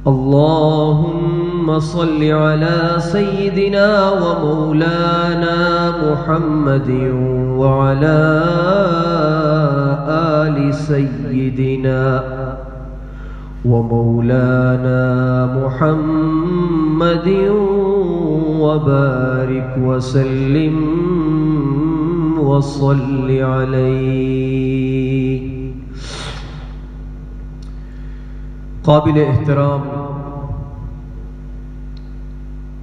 اللهم صل على سيدنا ومولانا محمد وعلى آل سيدنا ومولانا محمد وبارك وسلم وصل عليه۔ قابل احترام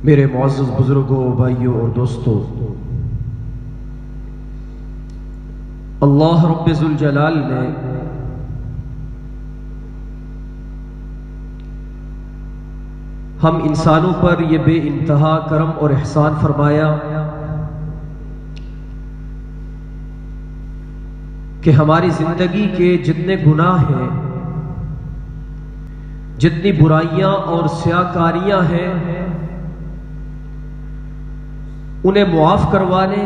میرے معزز بزرگوں، بھائیوں اور دوستوں، اللہ رب ذوالجلال نے ہم انسانوں پر یہ بے انتہا کرم اور احسان فرمایا کہ ہماری زندگی کے جتنے گناہ ہیں، جتنی برائیاں اور سیاکاریاں ہیں، انہیں معاف کروانے،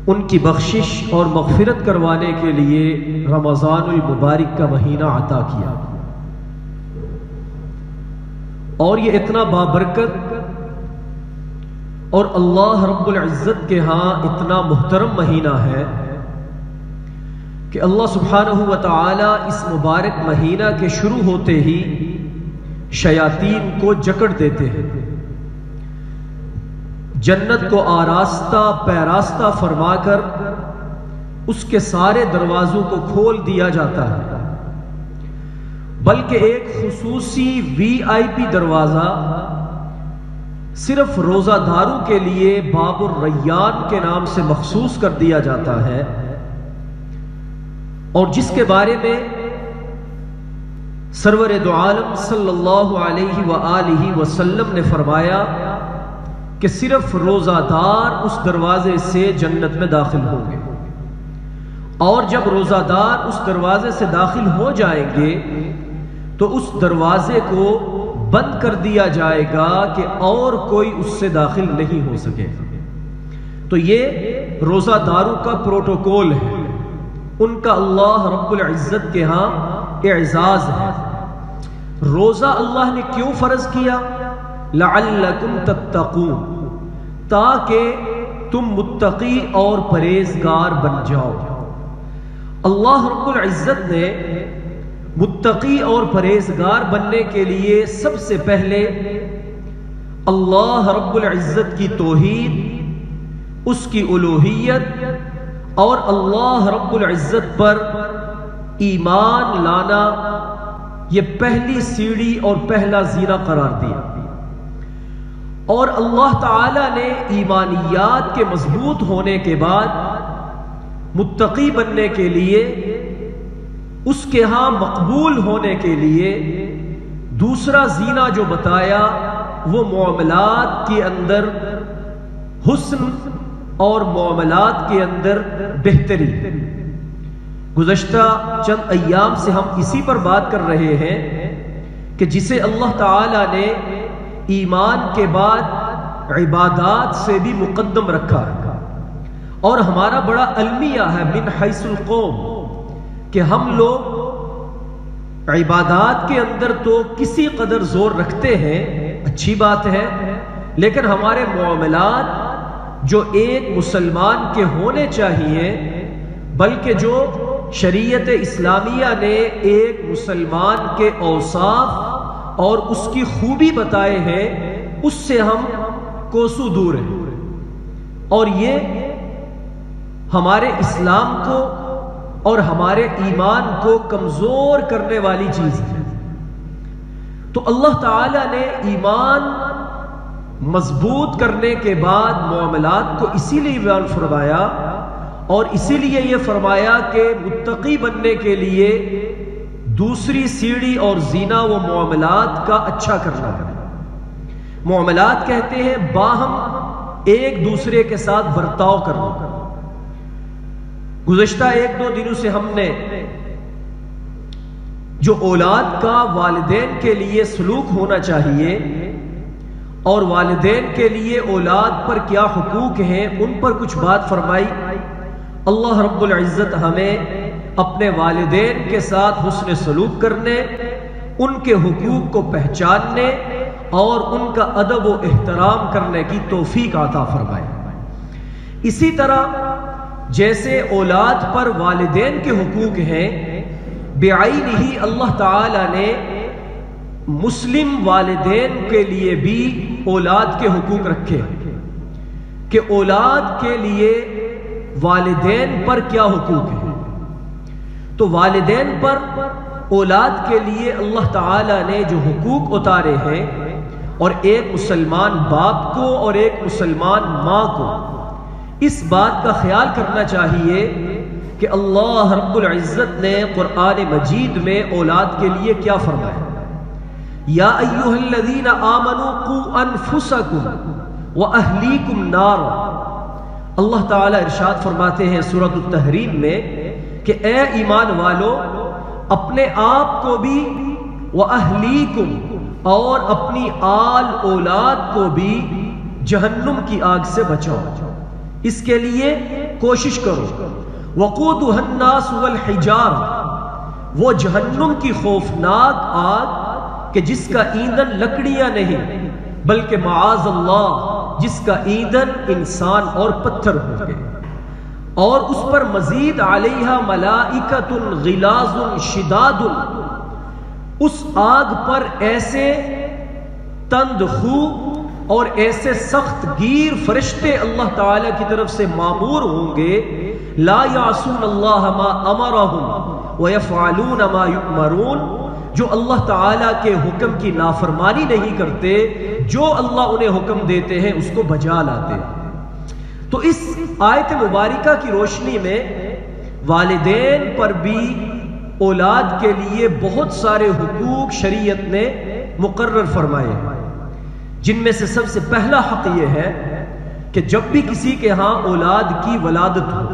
ان کی بخشش اور مغفرت کروانے کے لیے رمضان المبارک کا مہینہ عطا کیا، اور یہ اتنا بابرکت اور اللہ رب العزت کے ہاں اتنا محترم مہینہ ہے کہ اللہ سبحانہ و تعالی اس مبارک مہینہ کے شروع ہوتے ہی شیاطین کو جکڑ دیتے ہیں، جنت کو آراستہ پیراستہ فرما کر اس کے سارے دروازوں کو کھول دیا جاتا ہے، بلکہ ایک خصوصی VIP دروازہ صرف روزہ داروں کے لیے باب الریان کے نام سے مخصوص کر دیا جاتا ہے، اور جس کے بارے میں سرور دو عالم صلی اللہ علیہ وآلہ وسلم نے فرمایا کہ صرف روزہ دار اس دروازے سے جنت میں داخل ہوں گے، اور جب روزہ دار اس دروازے سے داخل ہو جائیں گے تو اس دروازے کو بند کر دیا جائے گا کہ اور کوئی اس سے داخل نہیں ہو سکے۔ تو یہ روزہ داروں کا پروٹوکول ہے، ان کا اللہ رب العزت کے ہاں اعزاز ہے۔ روزہ اللہ نے کیوں فرض کیا؟ لعلکم تتقون، تاکہ تم متقی اور پرہیزگار بن جاؤ۔ اللہ رب العزت نے متقی اور پرہیزگار بننے کے لیے سب سے پہلے اللہ رب العزت کی توحید، اس کی الوہیت اور اللہ رب العزت پر ایمان لانا، یہ پہلی سیڑھی اور پہلا زینہ قرار دیا، اور اللہ تعالی نے ایمانیات کے مضبوط ہونے کے بعد متقی بننے کے لیے، اس کے ہاں مقبول ہونے کے لیے دوسرا زینہ جو بتایا وہ معاملات کے اندر حسن اور معاملات کے اندر بہتری۔ گزشتہ چند ایام سے ہم اسی پر بات کر رہے ہیں کہ جسے اللہ تعالی نے ایمان کے بعد عبادات سے بھی مقدم رکھا، اور ہمارا بڑا المیہ ہے من حیث القوم کہ ہم لوگ عبادات کے اندر تو کسی قدر زور رکھتے ہیں، اچھی بات ہے، لیکن ہمارے معاملات جو ایک مسلمان کے ہونے چاہیے، بلکہ جو شریعت اسلامیہ نے ایک مسلمان کے اوصاف اور اس کی خوبی بتائے ہیں، اس سے ہم کوسوں دور ہیں، اور یہ ہمارے اسلام کو اور ہمارے ایمان کو کمزور کرنے والی چیز ہے۔ تو اللہ تعالی نے ایمان مضبوط کرنے کے بعد معاملات کو اسی لیے بیان فرمایا، اور اسی لیے یہ فرمایا کہ متقی بننے کے لیے دوسری سیڑھی اور زینہ وہ معاملات کا اچھا کرنا ہے۔ معاملات کہتے ہیں باہم ایک دوسرے کے ساتھ برتاؤ کرنا۔ گزشتہ ایک دو دنوں سے ہم نے جو اولاد کا والدین کے لیے سلوک ہونا چاہیے اور والدین کے لیے اولاد پر کیا حقوق ہیں ان پر کچھ بات فرمائی۔ اللہ رب العزت ہمیں اپنے والدین کے ساتھ حسن سلوک کرنے ان کے حقوق کو پہچاننے اور ان کا ادب و احترام کرنے کی توفیق عطا فرمائے۔ اسی طرح جیسے اولاد پر والدین کے حقوق ہیں، بعین ہی اللہ تعالی نے مسلم والدین کے لیے بھی اولاد کے حقوق رکھے کہ اولاد کے لیے والدین پر کیا حقوق ہیں۔ تو والدین پر اولاد کے لیے اللہ تعالی نے جو حقوق اتارے ہیں، اور ایک مسلمان باپ کو اور ایک مسلمان ماں کو اس بات کا خیال کرنا چاہیے کہ اللہ رب العزت نے قرآن مجید میں اولاد کے لیے کیا فرمایا؟ یا ایھا الذین آمنوا قوا انفسکم واہلیکم نارا۔ اللہ تعالی ارشاد فرماتے ہیں سورۃ التحریم میں کہ اے ایمان والو، اپنے آپ کو بھی واہلیکم اور اپنی آل اولاد کو بھی جہنم کی آگ سے بچاؤ، اس کے لیے کوشش کرو۔ وقودها الناس والحجارہ، وہ جہنم کی خوفناک آگ کہ جس کا ایندھن لکڑیاں نہیں بلکہ معاذ اللہ جس کا ایندھن انسان اور پتھر ہوں گے، اور اس پر مزید علیہا ملائکۃ غلاظ شداد، اس آگ پر ایسے تند خو اور ایسے سخت گیر فرشتے اللہ تعالی کی طرف سے مامور ہوں گے، لا یعصون اللہ ما امرہم ویفعلون ما یؤمرون، جو اللہ تعالی کے حکم کی نافرمانی نہیں کرتے، جو اللہ انہیں حکم دیتے ہیں اس کو بجا لاتے ہیں۔ تو اس آیت مبارکہ کی روشنی میں والدین پر بھی اولاد کے لیے بہت سارے حقوق شریعت نے مقرر فرمائے ہیں، جن میں سے سب سے پہلا حق یہ ہے کہ جب بھی کسی کے ہاں اولاد کی ولادت ہو،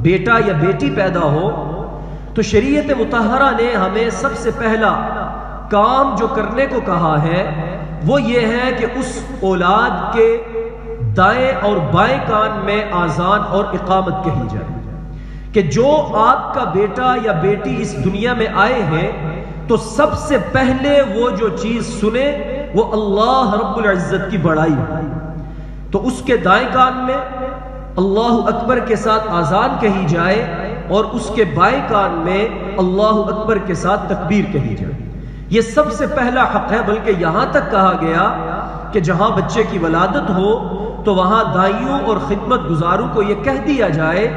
بیٹا یا بیٹی پیدا ہو، تو شریعت مطہرہ نے ہمیں سب سے پہلا کام جو کرنے کو کہا ہے وہ یہ ہے کہ اس اولاد کے دائیں اور بائیں کان میں آذان اور اقامت کہی جائے کہ جو آپ کا بیٹا یا بیٹی اس دنیا میں آئے ہیں تو سب سے پہلے وہ جو چیز سنے وہ اللہ رب العزت کی بڑائی ہو۔ تو اس کے دائیں کان میں اللہ اکبر کے ساتھ آذان کہی جائے اور اس کے بائیں کان میں اللہ اکبر کے ساتھ تکبیر کہی جائے۔ یہ سب سے پہلا حق ہے، بلکہ یہاں تک کہا گیا کہ جہاں بچے کی ولادت ہو تو وہاں دائیوں اور خدمت گزاروں کو یہ کہہ دیا جائے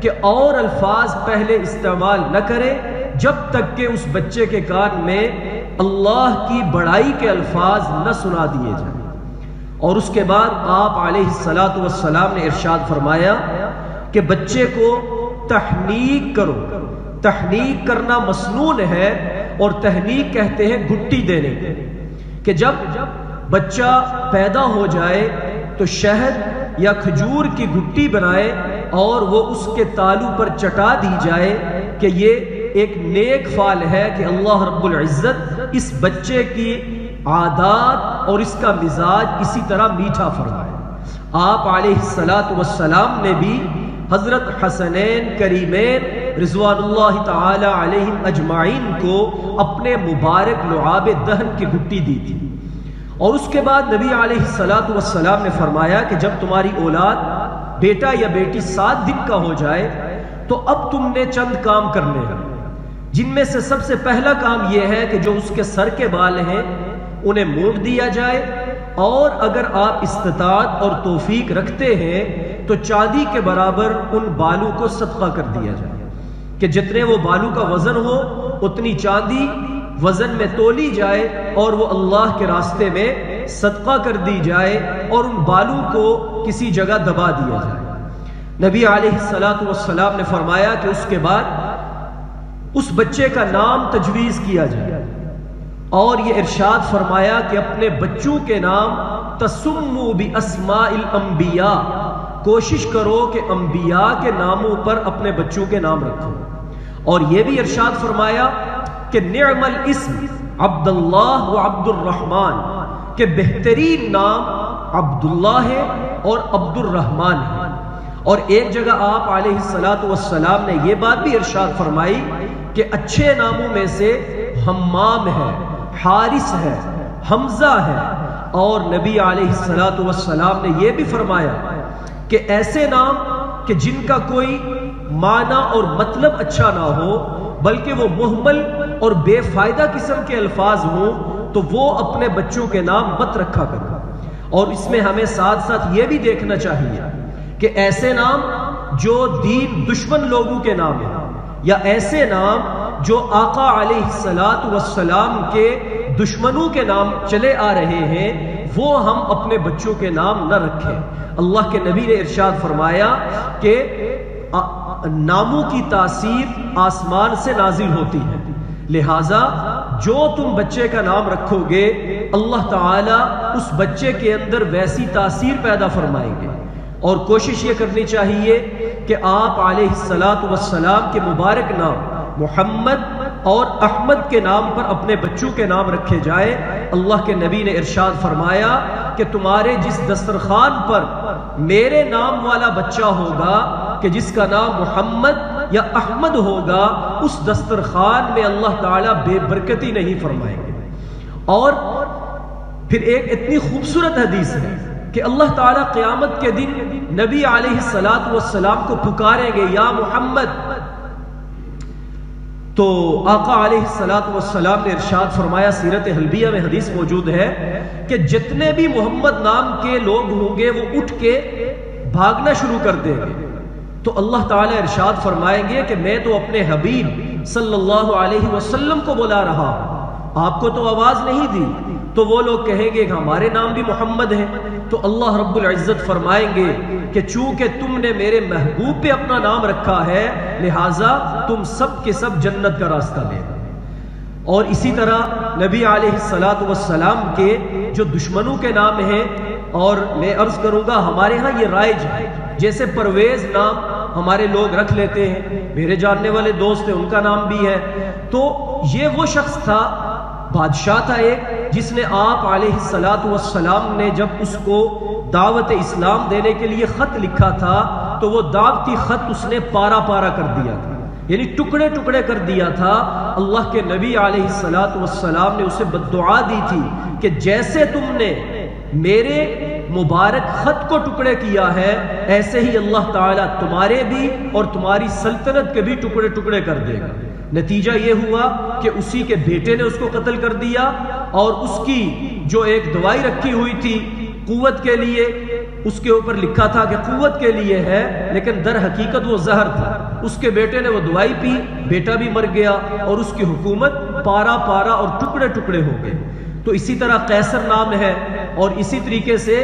کہ اور الفاظ پہلے استعمال نہ کرے جب تک کہ اس بچے کے کان میں اللہ کی بڑائی کے الفاظ نہ سنا دیے جائیں۔ اور اس کے بعد آپ علیہ الصلاۃ والسلام نے ارشاد فرمایا کہ بچے کو تحنیک کرو۔ تحنیک کرنا مسنون ہے، اور تحنیک کہتے ہیں گھٹی دینے کو، کہ جب بچہ پیدا ہو جائے تو شہد یا کھجور کی گھٹی بنائے اور وہ اس کے تالو پر چٹا دی جائے کہ یہ ایک نیک فعل ہے کہ اللہ رب العزت اس بچے کی عادات اور اس کا مزاج اسی طرح میٹھا فرمائے۔ آپ علیہ الصلاۃ والسلام نے بھی حضرت حسنین کریمین رضوان اللہ تعالی علیہم اجمعین کو اپنے مبارک لعاب دہن کی گھٹی دی تھی، اور اس کے بعد نبی علیہ الصلاۃ والسلام نے فرمایا کہ جب تمہاری اولاد بیٹا یا بیٹی 7 دن کا ہو جائے تو اب تم نے چند کام کرنے ہیں، جن میں سے سب سے پہلا کام یہ ہے کہ جو اس کے سر کے بال ہیں انہیں مونڈ دیا جائے، اور اگر آپ استطاعت اور توفیق رکھتے ہیں تو چاندی کے برابر ان بالوں کو صدقہ کر دیا جائے، کہ جتنے وہ بالوں کا وزن ہو اتنی چاندی وزن میں تولی جائے اور وہ اللہ کے راستے میں صدقہ کر دی جائے، اور ان بالوں کو کسی جگہ دبا دیا جائے۔ نبی علیہ الصلاۃ والسلام نے فرمایا کہ اس کے بعد اس بچے کا نام تجویز کیا جائے، اور یہ ارشاد فرمایا کہ اپنے بچوں کے نام تسموا باسماء الانبیاء، کوشش کرو کہ انبیاء کے ناموں پر اپنے بچوں کے نام رکھو، اور یہ بھی ارشاد فرمایا کہ نعم الاسم عبداللہ و عبد الرحمن، کہ بہترین نام عبداللہ ہے اور عبد الرحمن ہے۔ اور ایک جگہ آپ علیہ الصلاۃ والسلام نے یہ بات بھی ارشاد فرمائی کہ اچھے ناموں میں سے حمام ہے، حارث ہے، حمزہ ہے، اور نبی علیہ السلام نے یہ بھی فرمایا کہ ایسے نام کہ جن کا کوئی معنی اور مطلب اچھا نہ ہو بلکہ وہ مہمل اور بے فائدہ قسم کے الفاظ ہوں تو وہ اپنے بچوں کے نام مت رکھا کریں۔ اور اس میں ہمیں ساتھ ساتھ یہ بھی دیکھنا چاہیے کہ ایسے نام جو دین دشمن لوگوں کے نام ہیں یا ایسے نام جو آقا علیہ السلام کے دشمنوں کے نام چلے آ رہے ہیں وہ ہم اپنے بچوں کے نام نہ رکھیں۔ اللہ کے نبی نے ارشاد فرمایا کہ ناموں کی تاثیر آسمان سے نازل ہوتی ہے، لہٰذا جو تم بچے کا نام رکھو گے اللہ تعالیٰ اس بچے کے اندر ویسی تاثیر پیدا فرمائیں گے۔ اور کوشش یہ کرنی چاہیے کہ آپ علیہ السلام کے مبارک نام محمد اور احمد کے نام پر اپنے بچوں کے نام رکھے جائے۔ اللہ کے نبی نے ارشاد فرمایا کہ تمہارے جس دسترخوان پر میرے نام والا بچہ ہوگا کہ جس کا نام محمد یا احمد ہوگا اس دسترخوان میں اللہ تعالیٰ بے برکتی نہیں فرمائیں گے۔ اور پھر ایک اتنی خوبصورت حدیث ہے کہ اللہ تعالیٰ قیامت کے دن نبی علیہ السلام کو پکاریں گے یا محمد، تو آقا علیہ السلام نے ارشاد فرمایا، سیرت حلبیہ میں حدیث موجود ہے کہ جتنے بھی محمد نام کے لوگ ہوں گے وہ اٹھ کے بھاگنا شروع کر دیں گے، تو اللہ تعالیٰ ارشاد فرمائیں گے کہ میں تو اپنے حبیب صلی اللہ علیہ وسلم کو بلا رہا ہوں، آپ کو تو آواز نہیں دی۔ تو وہ لوگ کہیں گے کہ ہمارے نام بھی محمد ہیں، تو اللہ رب العزت فرمائیں گے کہ چونکہ تم نے میرے محبوب پہ اپنا نام رکھا ہے لہٰذا تم سب کے سب جنت کا راستہ لے۔ اور اسی طرح نبی علیہ السلام کے جو دشمنوں کے نام ہیں، اور میں عرض کروں گا ہمارے ہاں یہ رائج ہے، جیسے پرویز نام ہمارے لوگ رکھ لیتے ہیں، میرے جاننے والے دوست ہیں ان کا نام بھی ہے۔ تو یہ وہ شخص تھا، بادشاہ تھا ایک، جس نے آپ علیہ السلام نے جب اس کو دعوت اسلام دینے کے لیے خط لکھا تھا تو وہ دعوتی خط اس نے پارا پارا کر دیا تھا، یعنی ٹکڑے ٹکڑے کر دیا تھا۔ اللہ کے نبی علیہ السلام نے اسے بددعا دی تھی کہ جیسے تم نے میرے مبارک خط کو ٹکڑے کیا ہے ایسے ہی اللہ تعالیٰ تمہارے بھی اور تمہاری سلطنت کے بھی ٹکڑے ٹکڑے کر دے گا۔ نتیجہ یہ ہوا کہ اسی کے بیٹے نے اس کو قتل کر دیا، اور اس کی جو ایک دوائی رکھی ہوئی تھی قوت کے لیے، اس کے اوپر لکھا تھا کہ قوت کے لیے ہے لیکن در حقیقت وہ زہر تھا، اس کے بیٹے نے وہ دوائی پی، بیٹا بھی مر گیا اور اس کی حکومت پارا پارا اور ٹکڑے ٹکڑے ہو گئے۔ تو اسی طرح قیصر نام ہے، اور اسی طریقے سے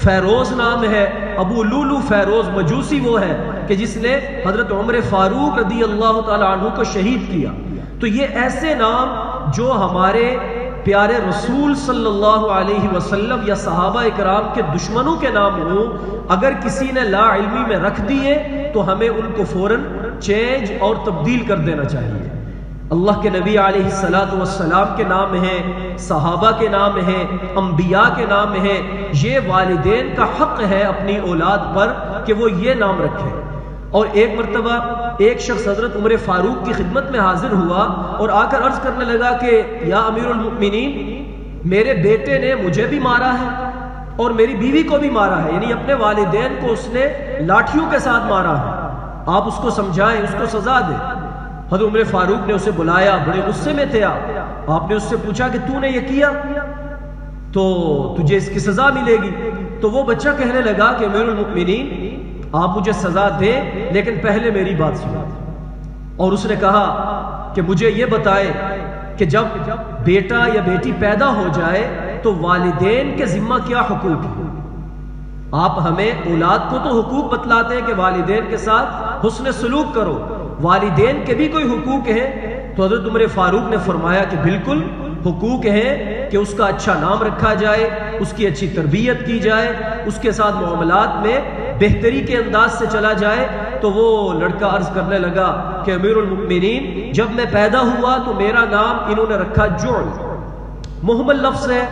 فیروز نام ہے، ابو لولو فیروز مجوسی وہ ہے کہ جس نے حضرت عمر فاروق رضی اللہ تعالیٰ عنہ کو شہید کیا۔ تو یہ ایسے نام جو ہمارے پیارے رسول صلی اللہ علیہ وسلم یا صحابہ اکرام کے دشمنوں کے نام ہوں، اگر کسی نے لا علمی میں رکھ دیے تو ہمیں ان کو فوراً چینج اور تبدیل کر دینا چاہیے۔ اللہ کے نبی علیہ السلام کے نام ہیں، صحابہ کے نام ہیں، انبیاء کے نام ہیں، یہ والدین کا حق ہے اپنی اولاد پر کہ وہ یہ نام رکھیں۔ اور ایک مرتبہ ایک شخص حضرت عمر فاروق کی خدمت میں حاضر ہوا اور آ کر عرض کرنے لگا کہ یا امیر المؤمنین، میرے بیٹے نے مجھے بھی مارا ہے اور میری بیوی کو بھی مارا ہے، یعنی اپنے والدین کو اس نے لاٹھیوں کے ساتھ مارا ہے، آپ اس کو سمجھائیں، اس کو سزا دیں۔ حضرت عمر فاروق نے اسے بلایا، بڑے غصے میں تھے آپ نے اس سے پوچھا کہ تو نے یہ کیا تو تجھے اس کی سزا ملے گی۔ تو وہ بچہ کہنے لگا کہ امیر المؤمنین آپ مجھے سزا دیں لیکن پہلے میری بات سنو۔ اور اس نے کہا کہ مجھے یہ بتائے کہ جب بیٹا یا بیٹی پیدا ہو جائے تو والدین کے ذمہ کیا حقوق ہیں؟ آپ ہمیں اولاد کو تو حقوق بتلاتے ہیں کہ والدین کے ساتھ حسن سلوک کرو، والدین کے بھی کوئی حقوق ہیں؟ تو حضرت عمر فاروق نے فرمایا کہ بالکل حقوق ہیں کہ اس کا اچھا نام رکھا جائے، اس کی اچھی تربیت کی جائے، اس کے ساتھ معاملات میں بہتری کے انداز سے چلا جائے۔ تو وہ لڑکا عرض کرنے لگا کہ امیر المؤمنین جب میں پیدا ہوا تو میرا نام انہوں نے رکھا جعل، مہمل لفظ ہے،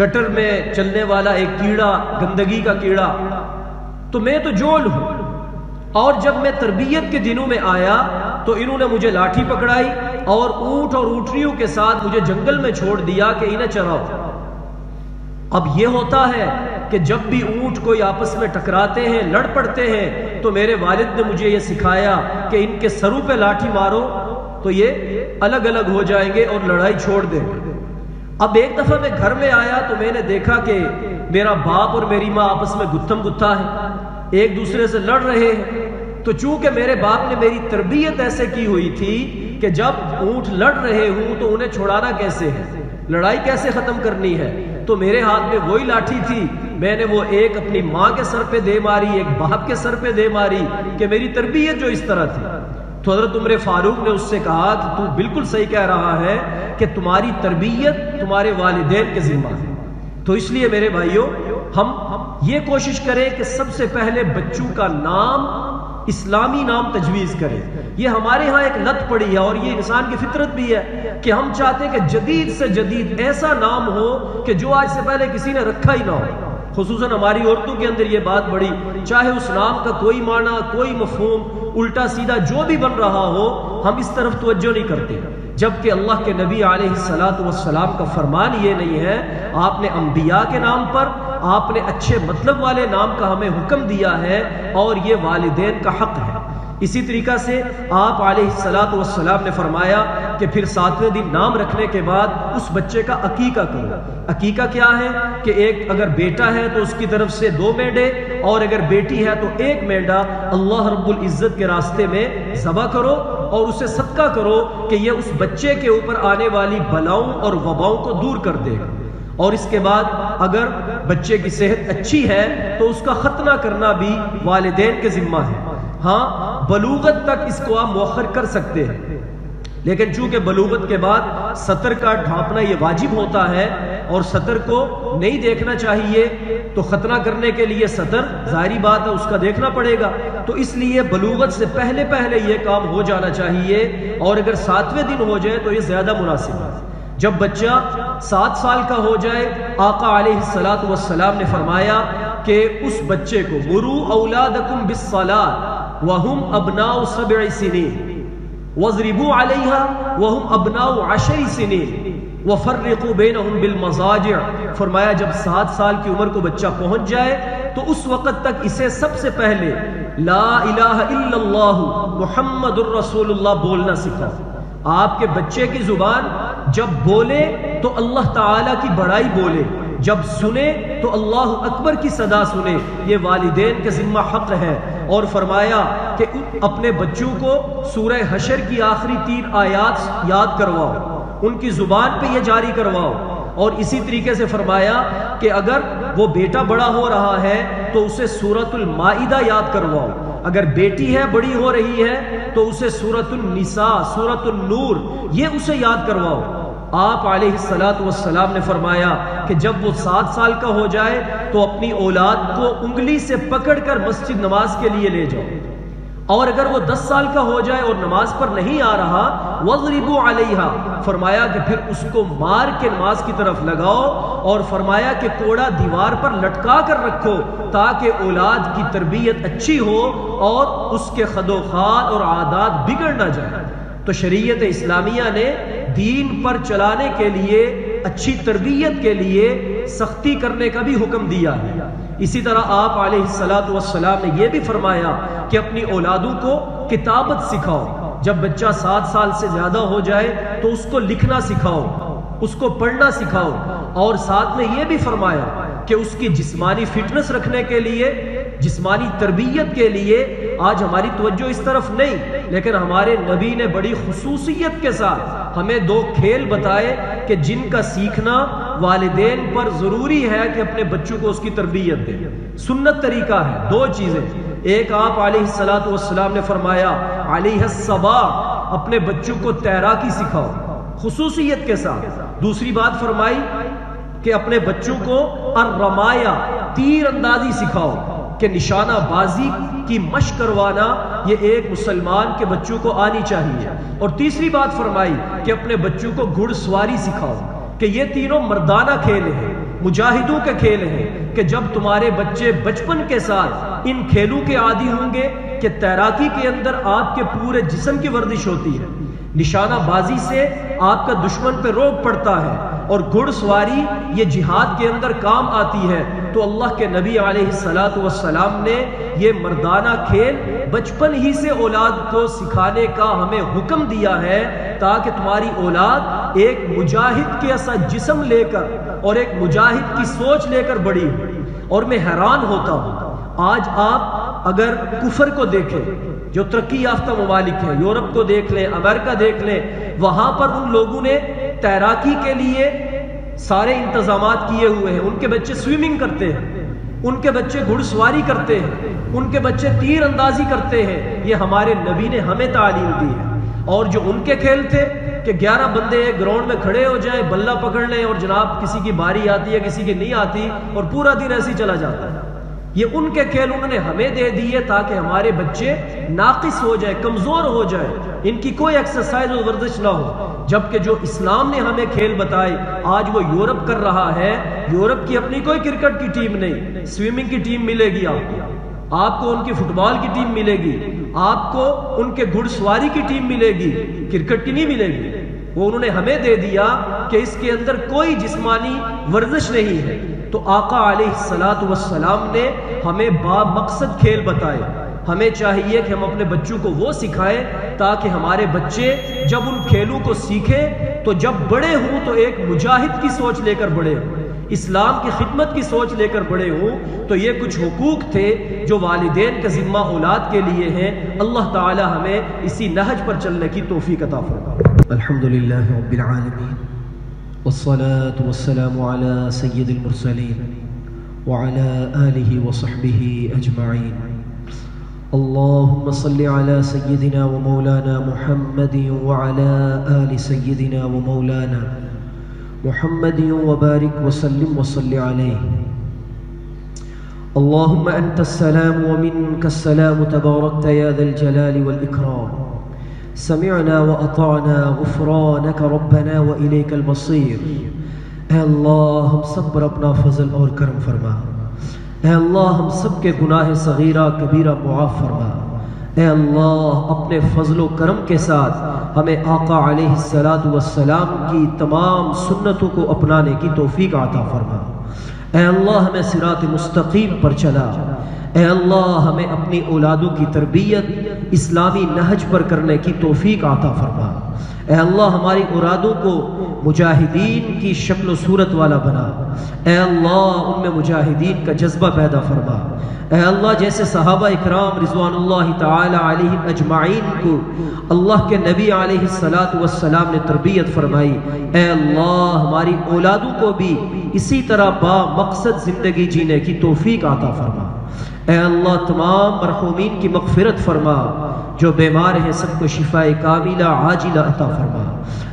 گٹر میں چلنے والا ایک کیڑا، گندگی کا کیڑا، تو میں تو جعل ہوں۔ اور جب میں تربیت کے دنوں میں آیا تو انہوں نے مجھے لاٹھی پکڑائی اور اونٹ اور اونٹنیوں کے ساتھ مجھے جنگل میں چھوڑ دیا کہ انہیں چراؤ۔ اب یہ ہوتا ہے کہ جب بھی اونٹ کوئی آپس میں ٹکراتے ہیں، لڑ پڑتے ہیں، تو میرے والد نے مجھے یہ سکھایا کہ ان کے سروں پہ لاٹھی مارو تو یہ الگ الگ ہو جائیں گے اور لڑائی چھوڑ دیں گے۔ اب ایک دفعہ میں گھر میں آیا تو میں نے دیکھا کہ میرا باپ اور میری ماں آپس میں گتھم گتھا ہے، ایک دوسرے سے لڑ رہے ہیں۔ تو چونکہ میرے باپ نے میری تربیت ایسے کی ہوئی تھی کہ جب اونٹ لڑ رہے ہوں تو انہیں چھڑانا کیسے ہے، لڑائی کیسے ختم کرنی ہے، تو میرے ہاتھ میں وہی لاٹھی تھی، میں نے وہ ایک اپنی ماں کے سر پہ دے ماری، ایک باپ کے سر پہ دے ماری، کہ میری تربیت جو اس طرح تھی۔ تو حضرت عمر فاروق نے اس سے کہا کہ تو بالکل صحیح کہہ رہا ہے کہ تمہاری تربیت تمہارے والدین کے ذمہ ہے۔ تو اس لیے میرے بھائیوں، ہم یہ کوشش کریں کہ سب سے پہلے بچوں کا نام اسلامی نام تجویز کریں۔ یہ ہمارے ہاں ایک لت پڑی ہے اور یہ انسان کی فطرت بھی ہے کہ ہم چاہتے ہیں کہ جدید سے جدید ایسا نام ہو کہ جو آج سے پہلے کسی نے رکھا ہی نہ ہو۔ خصوصاً ہماری عورتوں کے اندر یہ بات بڑی، چاہے اس نام کا کوئی معنی، کوئی مفہوم، الٹا سیدھا جو بھی بن رہا ہو، ہم اس طرف توجہ نہیں کرتے، جبکہ اللہ کے نبی علیہ الصلاۃ والسلام کا فرمان یہ نہیں ہے۔ آپ نے انبیاء کے نام پر، آپ نے اچھے مطلب والے نام کا ہمیں حکم دیا ہے اور یہ والدین کا حق ہے۔ اسی طریقہ سے آپ علیہ الصلاۃ والسلام نے فرمایا کہ پھر 7ویں دن نام رکھنے کے بعد اس بچے کا عقیقہ کرو۔ عقیقہ کیا ہے کہ ایک اگر بیٹا ہے تو اس کی طرف سے 2 مینڈے، اور اگر بیٹی ہے تو 1 مینڈا اللہ رب العزت کے راستے میں ذبح کرو اور اسے صدقہ کرو کہ یہ اس بچے کے اوپر آنے والی بلاؤں اور وباؤں کو دور کر دے گا۔ اور اس کے بعد اگر بچے کی صحت اچھی ہے تو اس کا ختنہ کرنا بھی والدین کے ذمہ ہے۔ ہاں، بلوغت تک اس کو آپ مؤخر کر سکتے ہیں، لیکن چونکہ بلوغت کے بعد سطر کا ڈھانپنا یہ واجب ہوتا ہے اور سطر کو نہیں دیکھنا چاہیے، تو ختنہ کرنے کے لیے سطر ظاہری بات ہے اس کا دیکھنا پڑے گا، تو اس لیے بلوغت سے پہلے پہلے یہ کام ہو جانا چاہیے، اور اگر 7ویں دن ہو جائے تو یہ زیادہ مناسب ہے۔ جب بچہ 7 سال کا ہو جائے، آقا علیہ الصلاۃ والسلام نے فرمایا کہ اس بچے کو مروا اولادکم بالصلاۃ وہم ابناء 7 سنین واضربوا علیہا وہم ابناء 10 سنین وفرقوا بینہم بالمضاجع۔ فرمایا جب 7 سال کی عمر کو بچہ پہنچ جائے تو اس وقت تک اسے سب سے پہلے لا الہ الا اللہ محمد الرسول اللہ بولنا سکھاؤ۔ آپ کے بچے کی زبان جب بولے تو اللہ تعالیٰ کی بڑائی بولے، جب سنے تو اللہ اکبر کی صدا سنے، یہ والدین کے ذمہ حق ہے۔ اور فرمایا کہ اپنے بچوں کو سورہ حشر کی آخری 3 آیات یاد کرواؤ، ان کی زبان پہ یہ جاری کرواؤ۔ اور اسی طریقے سے فرمایا کہ اگر وہ بیٹا بڑا ہو رہا ہے تو اسے سورۃ المائدہ یاد کرواؤ، اگر بیٹی ہے بڑی ہو رہی ہے تو اسے سورۃ النساء، سورۃ النور، یہ اسے یاد کرواؤ۔ آپ علیہ الصلاۃ والسلام نے فرمایا کہ جب وہ 7 سال کا ہو جائے تو اپنی اولاد کو انگلی سے پکڑ کر مسجد نماز کے لیے لے جاؤ، اور اگر وہ 10 سال کا ہو جائے اور نماز پر نہیں آ رہا، وَاضْرِبُوا عَلَيْهَا، فرمایا کہ پھر اس کو مار کے نماز کی طرف لگاؤ، اور فرمایا کہ کوڑا دیوار پر لٹکا کر رکھو تاکہ اولاد کی تربیت اچھی ہو اور اس کے خد و خال اور عادات بگڑ نہ جائیں۔ تو شریعت اسلامیہ نے دین پر چلانے کے لیے، اچھی تربیت کے لیے سختی کرنے کا بھی حکم دیا ہے۔ اسی طرح آپ علیہ الصلاۃ والسلام نے یہ بھی فرمایا کہ اپنی اولادوں کو کتابت سکھاؤ، جب بچہ 7 سال سے زیادہ ہو جائے تو اس کو لکھنا سکھاؤ، اس کو پڑھنا سکھاؤ، اور ساتھ میں یہ بھی فرمایا کہ اس کی جسمانی فٹنس رکھنے کے لیے، جسمانی تربیت کے لیے، آج ہماری توجہ اس طرف نہیں، لیکن ہمارے نبی نے بڑی خصوصیت کے ساتھ ہمیں 2 کھیل بتائے کہ جن کا سیکھنا والدین پر ضروری ہے کہ اپنے بچوں کو اس کی تربیت دیں۔ سنت طریقہ ہے 2 چیزیں، ایک آپ علیہ الصلاۃ والسلام نے فرمایا علیہ الصباح، اپنے بچوں کو تیراکی سکھاؤ خصوصیت کے ساتھ۔ دوسری بات فرمائی کہ اپنے بچوں کو الرمایا، تیر اندازی سکھاؤ، کہ نشانہ بازی کی مشق کروانا یہ ایک مسلمان کے بچوں کو آنی چاہیے۔ اور تیسری بات فرمائی کہ اپنے بچوں کو گھڑ سواری سکھاؤ، کہ یہ تینوں مردانہ کھیل ہیں، مجاہدوں کے کھیل ہیں، کہ جب تمہارے بچے بچپن کے ساتھ ان کھیلوں کے عادی ہوں گے کہ تیراکی کے اندر آپ کے پورے جسم کی ورزش ہوتی ہے، نشانہ بازی سے آپ کا دشمن پہ روک پڑتا ہے، اور گھڑ سواری یہ جہاد کے اندر کام آتی ہے۔ تو اللہ کے نبی علیہ السلام نے یہ مردانہ کھیل بچپن ہی سے اولاد کو سکھانے کا ہمیں حکم دیا ہے، تاکہ تمہاری اولاد ایک مجاہد کے ایسا جسم لے کر اور ایک مجاہد کی سوچ لے کر بڑی ہو۔ اور میں حیران ہوتا ہوں، آج آپ اگر کفر کو دیکھیں، جو ترقی یافتہ ممالک ہیں، یورپ کو دیکھ لیں، امریکہ دیکھ لیں، وہاں پر ان لوگوں نے تیراکی کے لیے سارے انتظامات کیے ہوئے ہیں۔ ان کے بچے سوئمنگ کرتے ہیں، ان کے بچے گھڑ سواری کرتے ہیں، ان کے بچے تیر اندازی کرتے ہیں۔ یہ ہمارے نبی نے ہمیں تعلیم دی ہے۔ اور جو ان کے کھیل تھے کہ 11 بندے ایک گراؤنڈ میں کھڑے ہو جائیں، بلہ پکڑ لیں، اور جناب کسی کی باری آتی ہے کسی کی نہیں آتی، اور پورا دن ایسے ہی چلا جاتا ہے، یہ ان کے کھیل انہوں نے ہمیں دے دیے تاکہ ہمارے بچے ناقص ہو جائے، کمزور ہو جائے، ان کی کوئی ایکسرسائز اور ورزش نہ ہو۔ جبکہ جو اسلام نے ہمیں کھیل بتائے آج وہ یورپ کر رہا ہے۔ یورپ کی اپنی کوئی کرکٹ کی ٹیم نہیں، سوئمنگ کی ٹیم ملے گی آپ کو ان کی فٹ بال کی ٹیم ملے گی، آپ کو ان کے گھڑ سواری کی ٹیم ملے گی، کرکٹ کی نہیں ملے گی۔ وہ انہوں نے ہمیں دے دیا کہ اس کے اندر کوئی جسمانی ورزش نہیں ہے۔ تو آقا علیہ السلام نے ہمیں با مقصد کھیل بتائے۔ ہمیں چاہیے کہ ہم اپنے بچوں کو وہ سکھائیں تاکہ ہمارے بچے جب ان کھیلوں کو سیکھیں تو جب بڑے ہوں تو ایک مجاہد کی سوچ لے کر بڑے ہوں، اسلام کی خدمت کی سوچ لے کر بڑے ہوں۔ تو یہ کچھ حقوق تھے جو والدین کا ذمہ اولاد کے لیے ہیں۔ اللہ تعالی ہمیں اسی نہج پر چلنے کی توفیق عطا فرمائے۔ الحمدللہ رب العالمین، والصلاة والسلام على سید المرسلین وعلى آلہ وصحبہ اجمعین۔ اللهم صل على سيدنا ومولانا محمد وعلى آل سيدنا ومولانا محمد وبارك وسلم وصل عليه۔ اللهم أنت السلام ومنك السلام، تباركت يا ذا الجلال والإكرام، سمعنا وأطعنا غفرانك ربنا وإليك المصير۔ اے اللہ ہم سب پر اپنا فضل اور کرم فرما، اے اللہ ہم سب کے گناہ صغیرہ کبیرہ معاف فرما، اے اللہ اپنے فضل و کرم کے ساتھ ہمیں آقا علیہ السلام کی تمام سنتوں کو اپنانے کی توفیق عطا فرما۔ اے اللہ ہمیں صراط مستقیم پر چلا، اے اللہ ہمیں اپنی اولادوں کی تربیت اسلامی نہج پر کرنے کی توفیق عطا فرما۔ اے اللہ ہماری اولادوں کو مجاہدین کی شکل و صورت والا بنا، اے اللہ ان میں مجاہدین کا جذبہ پیدا فرما۔ اے اللہ جیسے صحابہ اکرام رضوان اللہ تعالی علیہم اجمعین کو اللہ کے نبی علیہ السلام نے تربیت فرمائی، اے اللہ ہماری اولادوں کو بھی اسی طرح با مقصد زندگی جینے کی توفیق عطا فرما۔ اے اللہ تمام مرحومین کی مغفرت فرما، جو بیمار ہیں سب کو شفاء کاملہ عاجلہ عطا فرما۔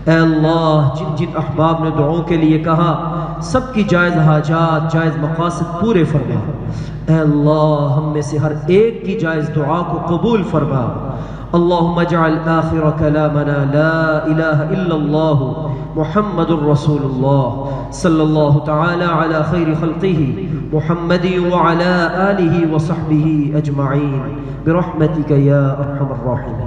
اے اللہ جن جن احباب نے دعاؤں کے لیے کہا سب کی جائز حاجات جائز مقاصد پورے فرما۔ اے اللہ ہم میں سے ہر ایک کی جائز دعا کو قبول فرما۔ اللہم اجعل آخر کلامنا لا الہ الا اللہ محمد رسول اللہ صلی اللہ تعالی علی خیر خلقہ محمد وعلی آلہ وصحبہ اجمعین برحمتک یا ارحم الراحمین۔